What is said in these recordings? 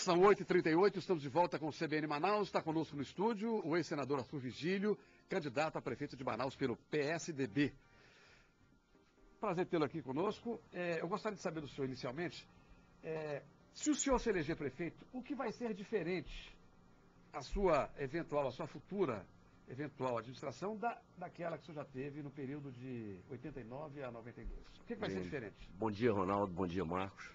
São 8h38, estamos de volta com o CBN Manaus. Está conosco no estúdio o ex-senador Arthur Vigílio, candidato a prefeito de Manaus pelo PSDB. Prazer tê-lo aqui conosco. Eu gostaria de saber do senhor, inicialmente, se o senhor se eleger prefeito, o que vai ser diferente a sua futura eventual administração daquela que o senhor já teve no período de 89 a 92? O que vai ser diferente? Bom dia, Ronaldo. Bom dia, Marcos.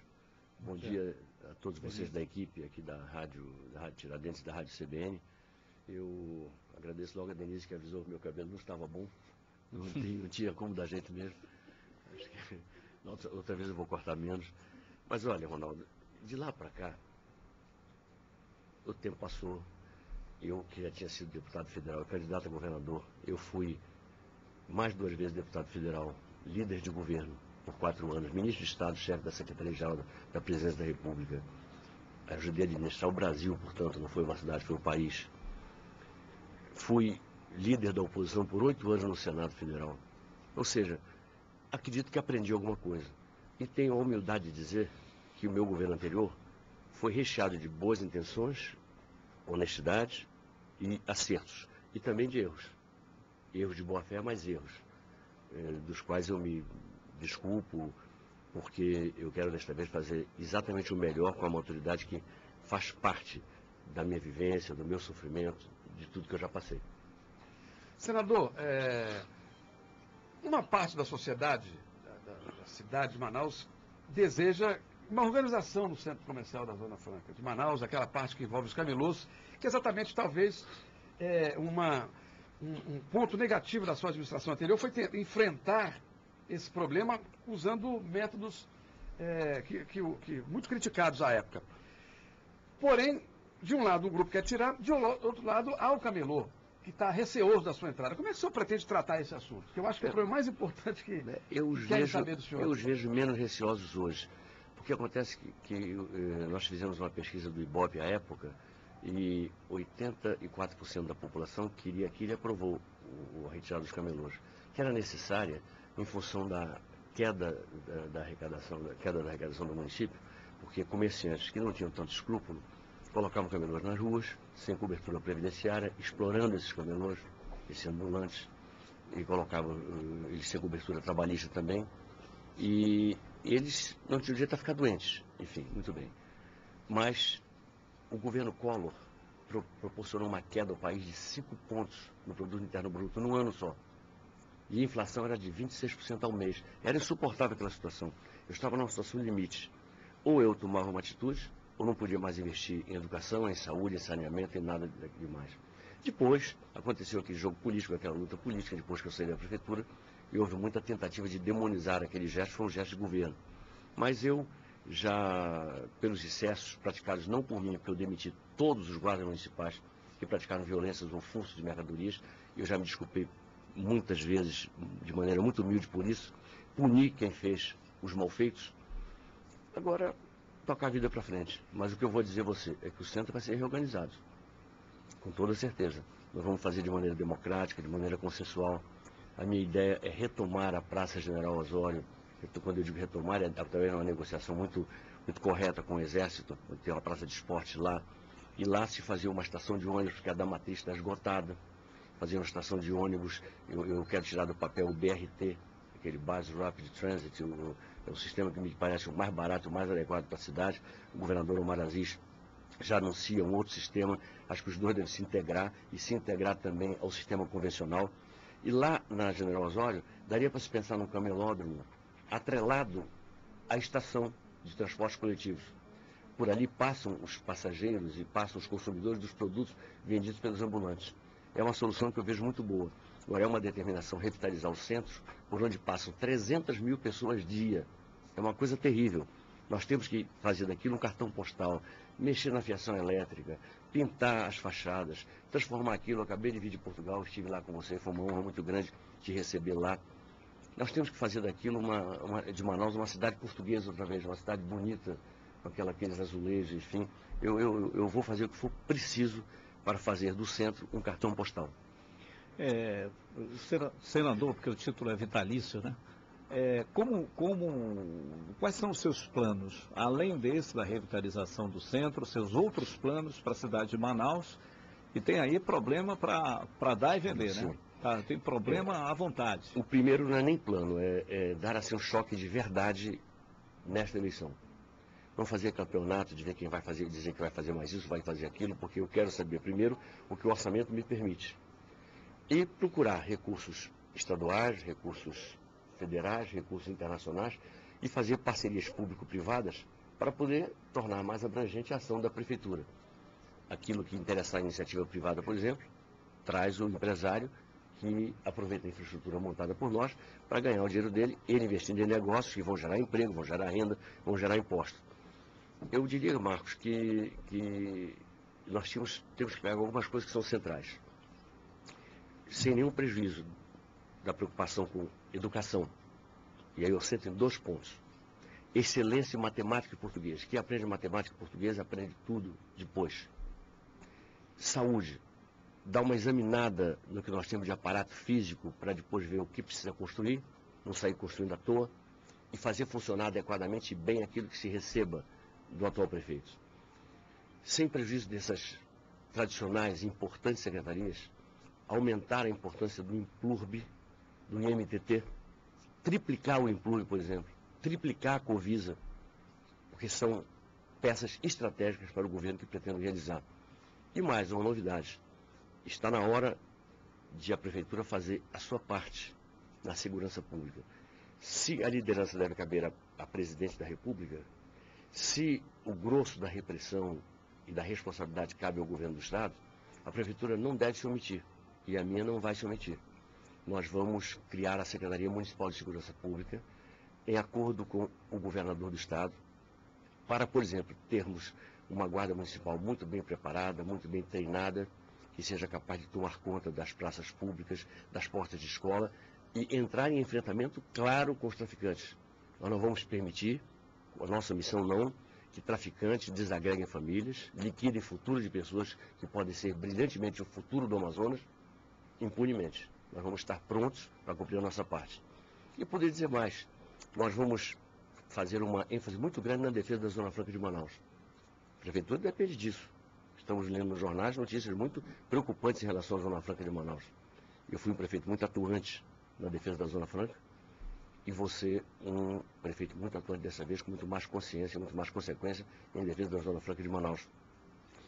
Bom dia a todos vocês da equipe aqui da Rádio Tiradentes, da Rádio CBN. Eu agradeço logo a Denise que avisou que meu cabelo não estava bom. Não tinha como da gente mesmo. Acho que outra vez eu vou cortar menos. Mas olha, Ronaldo, de lá para cá, o tempo passou. Eu, que já tinha sido deputado federal, candidato a governador, eu fui mais 2 vezes deputado federal, líder de governo por 4 anos, ministro de Estado, chefe da Secretaria-Geral da Presidência da República. Ajudei a administrar o Brasil, portanto, não foi uma cidade, foi um país. Fui líder da oposição por 8 anos no Senado Federal. Ou seja, acredito que aprendi alguma coisa. E tenho a humildade de dizer que o meu governo anterior foi recheado de boas intenções, honestidade e acertos. E também de erros. Erros de boa fé, mas erros. Dos quais eu me desculpo, porque eu quero desta vez fazer exatamente o melhor com a maturidade que faz parte da minha vivência, do meu sofrimento, de tudo que eu já passei. Senador, uma parte da sociedade, da cidade de Manaus, deseja uma organização no centro comercial da Zona Franca de Manaus, aquela parte que envolve os camelôs, que exatamente talvez um ponto negativo da sua administração anterior foi enfrentar esse problema usando métodos muito criticados à época. Porém, de um lado o grupo quer tirar, de outro lado há o camelô, que está receoso da sua entrada. Como é que o senhor pretende tratar esse assunto? Porque eu acho que é o problema mais importante que quero saber do senhor. Eu os vejo menos receosos hoje. Porque acontece que nós fizemos uma pesquisa do Ibope à época e 84% da população queria aquilo e aprovou a retirada dos camelôs, que era necessária em função da queda da arrecadação do município, porque comerciantes que não tinham tanto escrúpulo colocavam camelôs nas ruas, sem cobertura previdenciária, explorando esses camelôs, esses ambulantes, e colocavam eles sem cobertura trabalhista também, e eles não tinham direito a ficar doentes. Enfim, muito bem. Mas o governo Collor proporcionou uma queda ao país de 5 pontos no produto interno bruto num ano só. E a inflação era de 26% ao mês. Era insuportável aquela situação. Eu estava numa situação limite. Ou eu tomava uma atitude, ou não podia mais investir em educação, em saúde, em saneamento, em nada demais. Depois, aconteceu aquele jogo político, aquela luta política, depois que eu saí da prefeitura, e houve muita tentativa de demonizar aquele gesto, foi um gesto de governo. Mas eu já, pelos excessos praticados não por mim, porque eu demiti todos os guardas municipais que praticaram violências ou furtos de mercadorias, eu já me desculpei muitas vezes, de maneira muito humilde por isso, puni quem fez os malfeitos. Agora, tocar a vida para frente. Mas o que eu vou dizer a você é que o centro vai ser reorganizado, com toda certeza. Nós vamos fazer de maneira democrática, de maneira consensual. A minha ideia é retomar a Praça General Osório. Quando eu digo retomar, é através de uma negociação muito correta com o Exército, ter uma praça de esporte lá. E lá se fazia uma estação de ônibus, porque a da Matriz está esgotada. Fazer uma estação de ônibus, eu quero tirar do papel o BRT, aquele Bus Rapid Transit, é o sistema que me parece o mais barato, o mais adequado para a cidade. O governador Omar Aziz já anuncia um outro sistema. Acho que os dois devem se integrar e se integrar também ao sistema convencional. E lá na General Osório, daria para se pensar num camelódromo atrelado à estação de transportes coletivos. Por ali passam os passageiros e passam os consumidores dos produtos vendidos pelos ambulantes. É uma solução que eu vejo muito boa. Agora é uma determinação revitalizar o centro, por onde passam 300 mil pessoas dia. É uma coisa terrível. Nós temos que fazer daquilo um cartão postal, mexer na fiação elétrica, pintar as fachadas, transformar aquilo. Eu acabei de vir de Portugal, estive lá com você, foi uma honra muito grande te receber lá. Nós temos que fazer daquilo, de Manaus, uma cidade portuguesa outra vez, uma cidade bonita, com aqueles azulejos, enfim. Eu vou fazer o que for preciso para fazer do centro um cartão postal. Senador, porque o título é vitalício, né? Quais são os seus planos, além desse da revitalização do centro, seus outros planos para a cidade de Manaus? E tem aí problema para dar e vender, né? Tá, tem problema à vontade. O primeiro não é nem plano, é dar assim um choque de verdade nesta eleição. Não fazer campeonato de ver quem vai fazer, dizer que vai fazer mais isso, vai fazer aquilo, porque eu quero saber primeiro o que o orçamento me permite. E procurar recursos estaduais, recursos federais, recursos internacionais e fazer parcerias público-privadas para poder tornar mais abrangente a ação da prefeitura. Aquilo que interessar a iniciativa privada, por exemplo, traz o empresário que aproveita a infraestrutura montada por nós para ganhar o dinheiro dele, ele investindo em negócios que vão gerar emprego, vão gerar renda, vão gerar impostos. Eu diria, Marcos, que nós temos que pegar algumas coisas que são centrais. Sem nenhum prejuízo da preocupação com educação. E aí eu centro em 2 pontos. Excelência em matemática e português. Quem aprende matemática e português aprende tudo depois. Saúde. Dá uma examinada no que nós temos de aparato físico para depois ver o que precisa construir, não sair construindo à toa, e fazer funcionar adequadamente e bem aquilo que se receba do atual prefeito. Sem prejuízo dessas tradicionais e importantes secretarias, aumentar a importância do Implurb, do IMTT, triplicar o Implurb, por exemplo, triplicar a Covisa, porque são peças estratégicas para o governo que pretende realizar. E mais, uma novidade, está na hora de a prefeitura fazer a sua parte na segurança pública. Se a liderança deve caber a presidente da República, se o grosso da repressão e da responsabilidade cabe ao governo do Estado, a prefeitura não deve se omitir, e a minha não vai se omitir. Nós vamos criar a Secretaria Municipal de Segurança Pública, em acordo com o governador do Estado, para, por exemplo, termos uma guarda municipal muito bem preparada, muito bem treinada, que seja capaz de tomar conta das praças públicas, das portas de escola, e entrar em enfrentamento claro com os traficantes. Nós não vamos permitir, a nossa missão não, que traficantes desagreguem famílias, liquidem futuro de pessoas que podem ser brilhantemente o futuro do Amazonas, impunemente. Nós vamos estar prontos para cumprir a nossa parte. E poder dizer mais, nós vamos fazer uma ênfase muito grande na defesa da Zona Franca de Manaus. A prefeitura depende disso. Estamos lendo nos jornais notícias muito preocupantes em relação à Zona Franca de Manaus. Eu fui um prefeito muito atuante na defesa da Zona Franca e vou ser um prefeito muito atuante dessa vez, com muito mais consciência, muito mais consequência em defesa da Zona Franca de Manaus.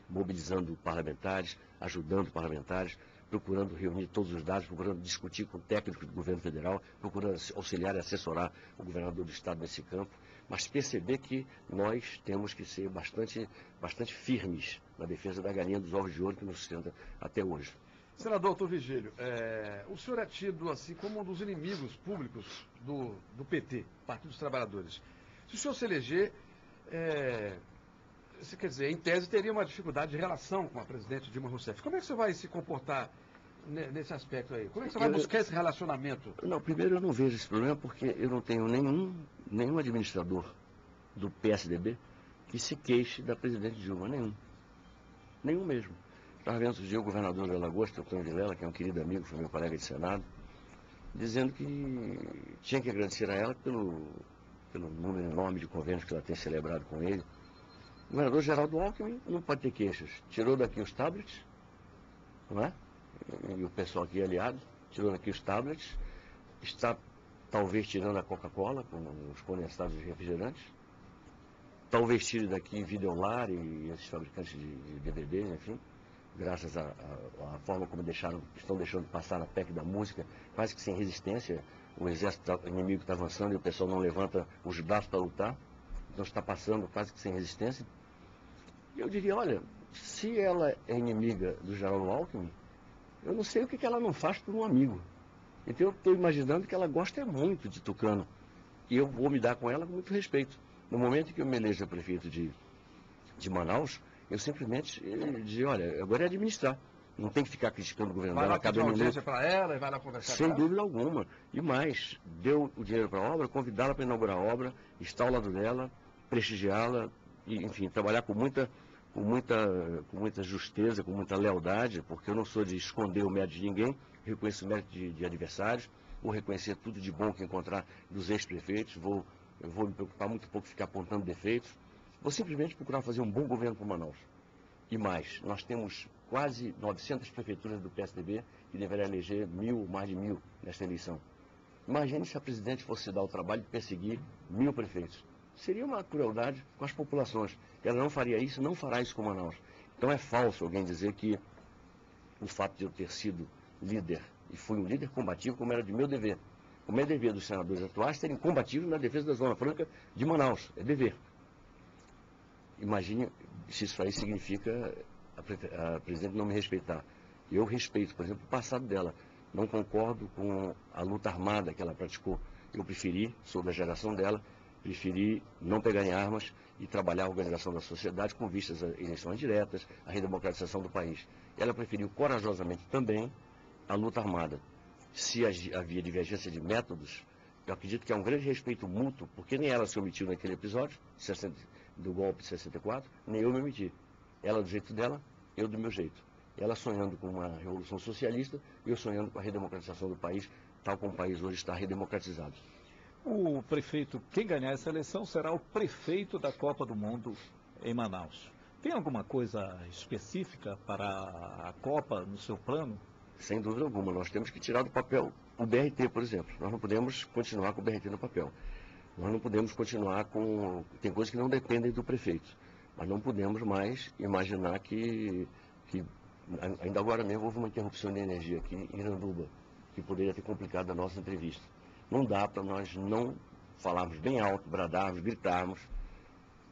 Mobilizando parlamentares, ajudando parlamentares, procurando reunir todos os dados, procurando discutir com técnicos do governo federal, procurando auxiliar e assessorar o governador do estado nesse campo, mas perceber que nós temos que ser bastante firmes na defesa da galinha dos ovos de ouro que nos sustenta até hoje. Senador Arthur Virgílio, o senhor é tido assim como um dos inimigos públicos do PT, Partido dos Trabalhadores. Se o senhor se eleger, quer dizer, em tese teria uma dificuldade de relação com a presidente Dilma Rousseff. Como é que você vai se comportar nesse aspecto aí? Como é que você vai buscar esse relacionamento? Não, primeiro eu não vejo esse problema porque eu não tenho nenhum administrador do PSDB que se queixe da presidente Dilma, nenhum mesmo. Estava vendo outro dia o governador de Alagoas, Teotônio Vilela, que é um querido amigo, foi meu colega de Senado, dizendo que tinha que agradecer a ela pelo número enorme de convênios que ela tem celebrado com ele. O governador Geraldo Alckmin não pode ter queixas. Tirou daqui os tablets, não é? E o pessoal aqui aliado, tirou daqui os tablets, está talvez tirando a Coca-Cola, com os condensados de refrigerantes, talvez tire daqui Videolar e esses fabricantes de DVD, enfim, graças à forma como estão deixando passar na PEC da música, quase que sem resistência. O exército inimigo está avançando e o pessoal não levanta os braços para lutar, então está passando quase que sem resistência. E eu diria, olha, se ela é inimiga do Geraldo Alckmin, eu não sei o que ela não faz por um amigo. Então eu estou imaginando que ela gosta muito de Tucano. E eu vou me dar com ela com muito respeito. No momento em que eu me elejo prefeito de Manaus, eu simplesmente digo, olha, agora é administrar. Não tem que ficar criticando o governo dela. Vai lá pedir audiência para ela e vai lá conversar sem dúvida alguma. E mais, deu o dinheiro para a obra, convidá-la para inaugurar a obra, estar ao lado dela, prestigiá-la, e, enfim, trabalhar com muita justeza, com muita lealdade, porque eu não sou de esconder o mérito de ninguém, reconheço o mérito de adversários, vou reconhecer tudo de bom que encontrar dos ex-prefeitos, eu vou me preocupar muito pouco ficar apontando defeitos, vou simplesmente procurar fazer um bom governo para Manaus. E mais, nós temos quase 900 prefeituras do PSDB que deverão eleger 1.000, mais de 1.000 nesta eleição. Imagine se a presidente fosse dar o trabalho de perseguir 1.000 prefeitos. Seria uma crueldade com as populações. Ela não faria isso, não fará isso com Manaus. Então é falso alguém dizer que o fato de eu ter sido líder, e fui um líder combativo, como era de meu dever. Como é dever dos senadores atuais serem combativos na defesa da Zona Franca de Manaus. É dever. Imagine se isso aí significa a presidente não me respeitar. Eu respeito, por exemplo, o passado dela. Não concordo com a luta armada que ela praticou. Eu preferi, sou da geração dela, preferi não pegar em armas e trabalhar a organização da sociedade com vistas a eleições diretas, a redemocratização do país. Ela preferiu corajosamente também a luta armada. Se havia divergência de métodos, eu acredito que há um grande respeito mútuo, porque nem ela se omitiu naquele episódio do golpe de 64, nem eu me omiti. Ela do jeito dela, eu do meu jeito. Ela sonhando com uma revolução socialista, eu sonhando com a redemocratização do país, tal como o país hoje está redemocratizado. O prefeito, quem ganhar essa eleição, será o prefeito da Copa do Mundo em Manaus. Tem alguma coisa específica para a Copa no seu plano? Sem dúvida alguma, nós temos que tirar do papel o BRT, por exemplo. Nós não podemos continuar com o BRT no papel. Nós não podemos continuar com... Tem coisas que não dependem do prefeito. Mas não podemos mais imaginar que ainda agora mesmo houve uma interrupção de energia aqui em Iranduba, que poderia ter complicado a nossa entrevista. Não dá para nós não falarmos bem alto, bradarmos, gritarmos,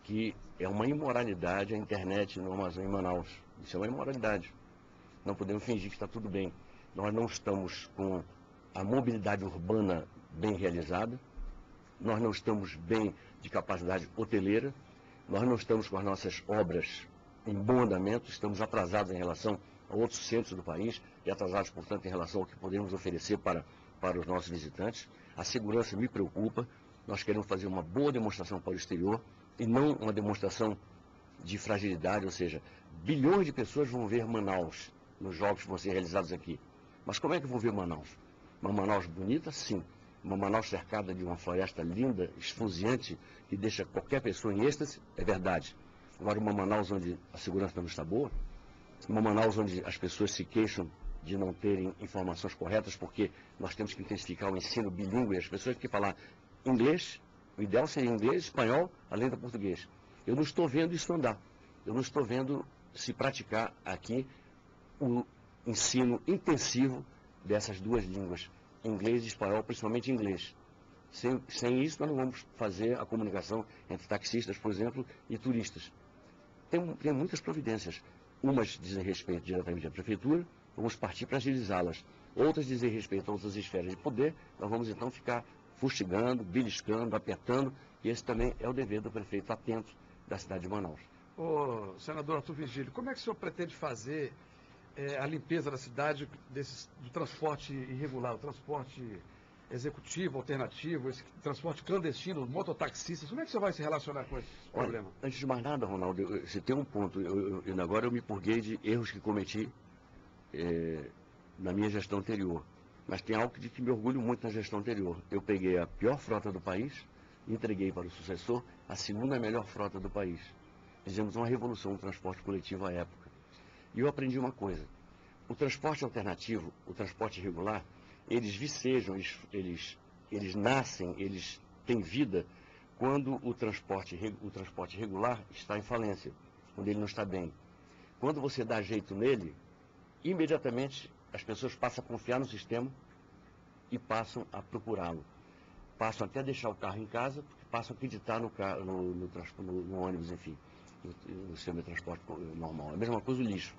que é uma imoralidade a internet no Amazônia em Manaus. Isso é uma imoralidade. Não podemos fingir que está tudo bem. Nós não estamos com a mobilidade urbana bem realizada, nós não estamos bem de capacidade hoteleira, nós não estamos com as nossas obras em bom andamento, estamos atrasados em relação a outros centros do país e atrasados, portanto, em relação ao que podemos oferecer para os nossos visitantes. A segurança me preocupa, nós queremos fazer uma boa demonstração para o exterior e não uma demonstração de fragilidade, ou seja, bilhões de pessoas vão ver Manaus nos jogos que vão ser realizados aqui. Mas como é que vão ver Manaus? Uma Manaus bonita? Sim. Uma Manaus cercada de uma floresta linda, esfuziante, que deixa qualquer pessoa em êxtase? É verdade. Agora, uma Manaus onde a segurança não está boa? Uma Manaus onde as pessoas se queixam de não terem informações corretas, porque nós temos que intensificar o ensino bilíngue, as pessoas têm que falar inglês, o ideal seria inglês, espanhol, além do português. Eu não estou vendo isso andar. Eu não estou vendo se praticar aqui o ensino intensivo dessas duas línguas, inglês e espanhol, principalmente inglês. Sem isso, nós não vamos fazer a comunicação entre taxistas, por exemplo, e turistas. Tem muitas providências. Umas dizem respeito diretamente à prefeitura, vamos partir para agilizá-las. Outras dizem respeito a outras esferas de poder, nós vamos então ficar fustigando, beliscando, apertando, e esse também é o dever do prefeito atento da cidade de Manaus. Ô, senador Arthur Virgílio, como é que o senhor pretende fazer a limpeza da cidade do transporte irregular, o transporte executivo, alternativo, esse transporte clandestino, mototaxistas? Como é que você vai se relacionar com esse problema? Antes de mais nada, Ronaldo, você tem um ponto. Agora eu me purguei de erros que cometi na minha gestão anterior. Mas tem algo de que me orgulho muito na gestão anterior. Eu peguei a pior frota do país, entreguei para o sucessor a segunda melhor frota do país. Fizemos uma revolução no transporte coletivo à época. E eu aprendi uma coisa. O transporte alternativo, o transporte regular, eles vicejam, eles nascem, eles têm vida quando o transporte regular está em falência, quando ele não está bem. Quando você dá jeito nele, imediatamente as pessoas passam a confiar no sistema e passam a procurá-lo. Passam até a deixar o carro em casa, porque passam a acreditar no ônibus, enfim, no sistema de transporte normal. A mesma coisa o lixo.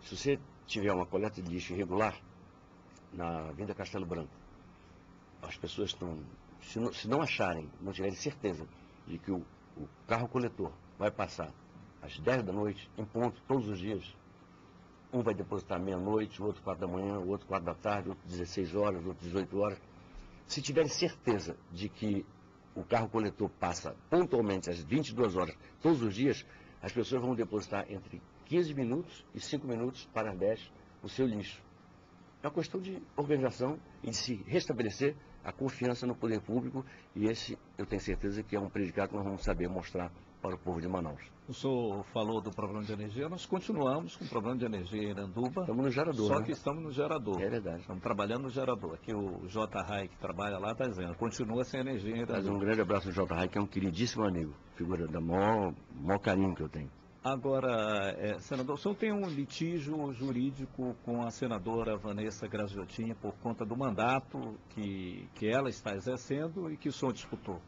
Se você tiver uma coleta de lixo irregular na Avenida Castelo Branco, as pessoas estão, se não acharem, não tiverem certeza de que o carro coletor vai passar às 10 da noite, em ponto, todos os dias, um vai depositar meia-noite, o outro 4 da manhã, o outro 4 da tarde, o outro 16 horas, o outro 18 horas. Se tiverem certeza de que o carro coletor passa pontualmente às 22 horas, todos os dias, as pessoas vão depositar entre 15 minutos e 5 minutos para as 10 o seu lixo. É uma questão de organização e de se restabelecer a confiança no poder público, e esse eu tenho certeza que é um predicado que nós vamos saber mostrar para o povo de Manaus. O senhor falou do problema de energia, nós continuamos com o problema de energia em Iranduba. Estamos no gerador, Só né? que estamos no gerador. É verdade. Estamos trabalhando no gerador. Aqui o J. Rai, que trabalha lá, está dizendo, continua sem energia em Mas Iranduba. um grande abraço ao J. Rai, que é um queridíssimo amigo, figura da maior carinho que eu tenho. Agora, senador, o senhor tem um litígio jurídico com a senadora Vanessa Graziotin por conta do mandato que ela está exercendo e que o senhor disputou.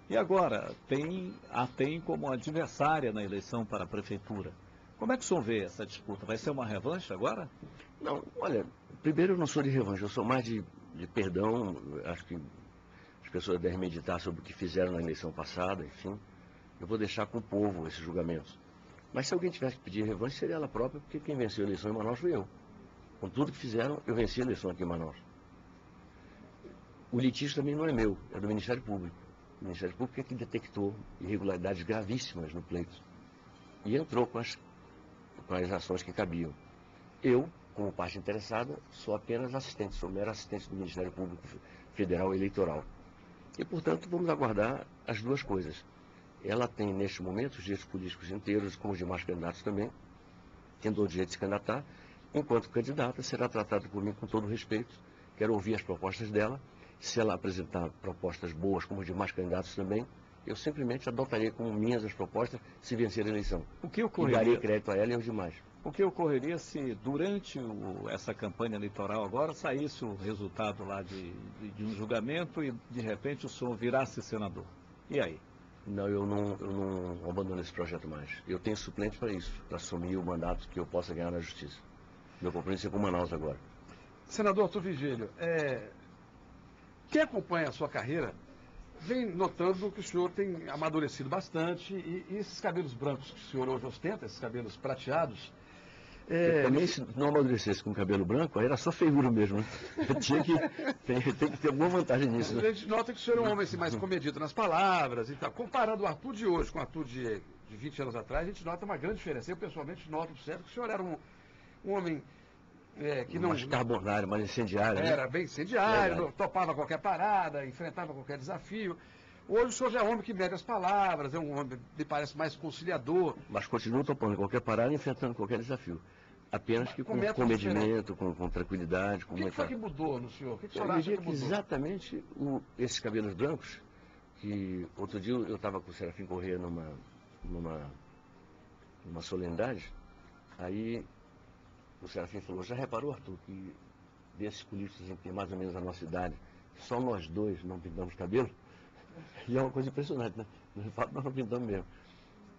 E agora, a tem como adversária na eleição para a prefeitura. Como é que o senhor vê essa disputa? Vai ser uma revanche agora? Não, olha, primeiro eu não sou de revanche, eu sou mais de perdão. Acho que as pessoas devem meditar sobre o que fizeram na eleição passada, enfim. Eu vou deixar com o povo esses julgamentos. Mas se alguém tivesse que pedir revanche, seria ela própria, porque quem venceu a eleição em Manaus fui eu. Com tudo que fizeram, eu venci a eleição aqui em Manaus. O litígio também não é meu, é do Ministério Público. O Ministério Público é que detectou irregularidades gravíssimas no pleito e entrou com as ações que cabiam. Eu, como parte interessada, sou apenas assistente, sou mero assistente do Ministério Público Federal Eleitoral. E, portanto, vamos aguardar as duas coisas. Ela tem, neste momento, os direitos políticos inteiros, como os demais candidatos também, tendo o direito de se candidatar. Enquanto candidata, será tratada por mim com todo respeito. Quero ouvir as propostas dela. Se ela apresentar propostas boas, como os demais candidatos também, eu simplesmente adotarei como minhas as propostas se vencer a eleição. O que E ocorreria? darei crédito a ela e aos demais. O que ocorreria se durante essa campanha eleitoral agora saísse o resultado lá de um julgamento e de repente o senhor virasse senador? E aí? Não, eu não abandono esse projeto mais. Eu tenho suplente para isso, para assumir o mandato que eu possa ganhar na justiça. Meu compromisso é com Manaus agora. Senador Arthur Virgílio, quem acompanha a sua carreira vem notando que o senhor tem amadurecido bastante e esses cabelos brancos que o senhor hoje ostenta, esses cabelos prateados... Também, se não amadurecesse com cabelo branco, aí era só feiura mesmo, né? Tem que ter alguma vantagem nisso, né? A gente nota que o senhor é um homem assim, mais comedido nas palavras e tal. Comparando o Arthur de hoje com o Arthur de 20 anos atrás, a gente nota uma grande diferença. Eu, pessoalmente, noto certo que o senhor era um homem que não... Mais carbonário, mais incendiário, né? Era bem incendiário, topava qualquer parada, enfrentava qualquer desafio. Hoje o senhor já é um homem que mede as palavras, é um homem, me parece, mais conciliador. Mas continua topando qualquer parada e enfrentando qualquer desafio. Apenas que com comedimento, com tranquilidade. O que foi que mudou no senhor? O que o senhor eu acha diria que que mudou? exatamente esses cabelos brancos, que outro dia eu estava com o Serafim Corrêa numa solenidade, aí o Serafim falou, já reparou, Arthur, que desses políticos que tem mais ou menos a nossa idade, só nós dois não pintamos cabelo? E é uma coisa impressionante, né? Nós não pintamos mesmo.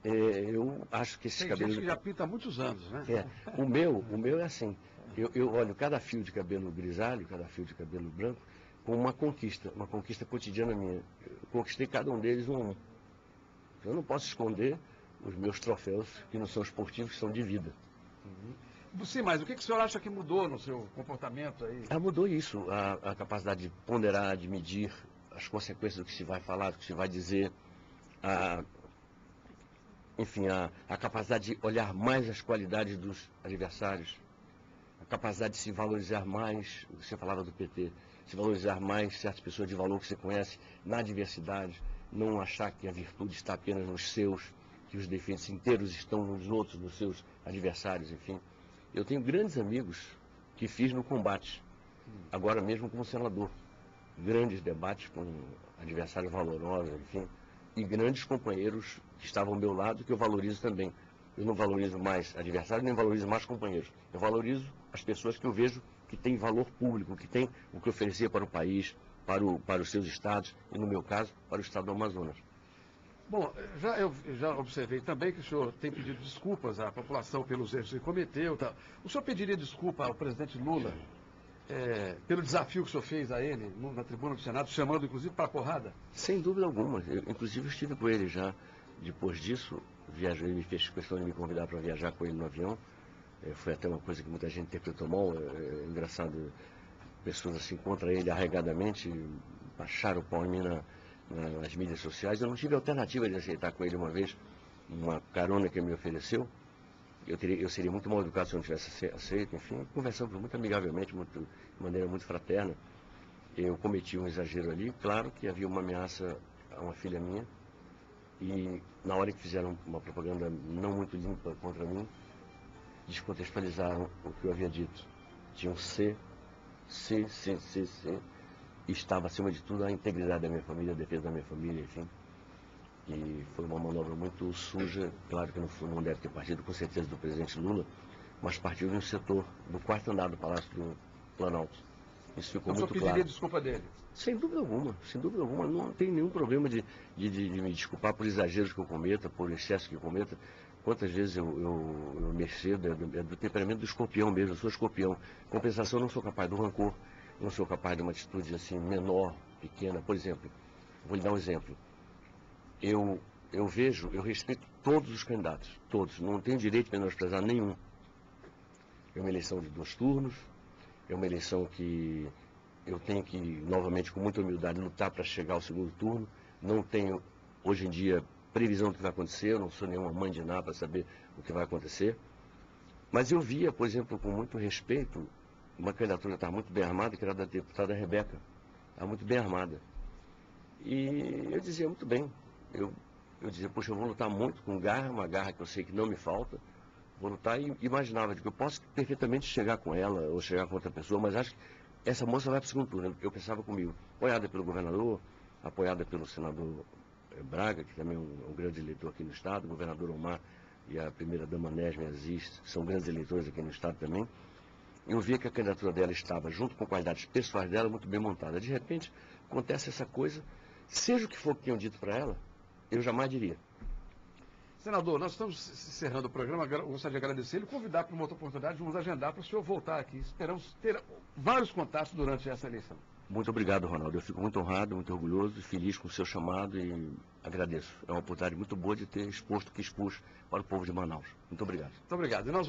Eu acho que esses Tem cabelos... gente que já pinta há muitos anos, né? O meu é assim. Eu olho cada fio de cabelo grisalho, cada fio de cabelo branco, como uma conquista cotidiana minha. Eu conquistei cada um deles um a um. Eu não posso esconder os meus troféus, que não são esportivos, que são de vida. Sim, mas o que o senhor acha que mudou no seu comportamento aí? Mudou isso, a capacidade de ponderar, de medir as consequências do que se vai falar, do que se vai dizer, enfim, a capacidade de olhar mais as qualidades dos adversários, a capacidade de se valorizar mais, você falava do PT, se valorizar mais certas pessoas de valor que você conhece na diversidade, não achar que a virtude está apenas nos seus, que os defeitos inteiros estão nos outros, nos seus adversários, enfim. Eu tenho grandes amigos que fiz no combate, agora mesmo como senador. Grandes debates com adversários valorosos, enfim, e grandes companheiros que estavam ao meu lado, que eu valorizo também. Eu não valorizo mais adversários, nem valorizo mais companheiros. Eu valorizo as pessoas que eu vejo que têm valor público, que têm o que oferecer para o país, para os seus estados, e no meu caso, para o estado do Amazonas. Bom, eu já observei também que o senhor tem pedido desculpas à população pelos erros que cometeu. Tá? O senhor pediria desculpa ao presidente Lula pelo desafio que o senhor fez a ele na tribuna do Senado, chamando inclusive para a porrada? Sem dúvida alguma. Inclusive eu estive com ele já. Depois disso, ele me fez questão de me convidar para viajar com ele no avião. Foi até uma coisa que muita gente interpretou mal. Engraçado, pessoas assim contra ele arregadamente baixaram o pau em mim nas mídias sociais. Eu não tive alternativa de aceitar com ele uma vez uma carona que ele me ofereceu. eu seria muito mal educado se eu não tivesse aceito, enfim, conversamos muito amigavelmente, de maneira muito fraterna. Eu cometi um exagero ali, claro que havia uma ameaça a uma filha minha, e na hora que fizeram uma propaganda não muito limpa contra mim, descontextualizaram o que eu havia dito. Tinha um C, e estava acima de tudo a integridade da minha família, a defesa da minha família, enfim. E foi uma manobra muito suja, claro que não deve ter partido com certeza do presidente Lula, mas partiu de um setor do quarto andar do Palácio do Planalto. Isso ficou então, muito claro. Então, pediria desculpa dele? Sem dúvida alguma, não tem nenhum problema de me desculpar por exageros que eu cometa, por excesso que eu cometa. Quantas vezes eu me excedo, é do temperamento do escorpião mesmo, eu sou escorpião. Compensação, eu não sou capaz do rancor, não sou capaz de uma atitude assim menor, pequena. Por exemplo, vou lhe dar um exemplo. Eu respeito todos os candidatos, todos, não tenho direito de menosprezar nenhum. É uma eleição de 2 turnos, é uma eleição que eu tenho que, novamente, com muita humildade, lutar para chegar ao segundo turno. Não tenho, hoje em dia, previsão do que vai acontecer, eu não sou nenhuma mãe de nada para saber o que vai acontecer. Mas eu via, por exemplo, com muito respeito, uma candidatura que estava muito bem armada, que era da deputada Rebeca, estava muito bem armada. E eu dizia, muito bem, eu dizia, poxa, eu vou lutar muito com garra, uma garra que eu sei que não me falta, vou lutar e imaginava que eu posso perfeitamente chegar com ela ou chegar com outra pessoa, mas acho que essa moça vai para o segundo turno. Eu pensava comigo, apoiada pelo governador, apoiada pelo senador Braga, que também é um grande eleitor aqui no estado, o governador Omar e a primeira-dama Nesme Aziz, que são grandes eleitores aqui no estado também. Eu via que a candidatura dela estava, junto com qualidades pessoais dela, muito bem montada. De repente, acontece essa coisa, seja o que for que tenham dito para ela, eu jamais diria. Senador, nós estamos encerrando o programa, gostaria de agradecer ele e convidar para uma outra oportunidade, vamos agendar para o senhor voltar aqui. Esperamos ter vários contatos durante essa eleição. Muito obrigado, Ronaldo. Eu fico muito honrado, muito orgulhoso e feliz com o seu chamado e agradeço. É uma oportunidade muito boa de ter exposto o que expus para o povo de Manaus. Muito obrigado. Muito obrigado. E nós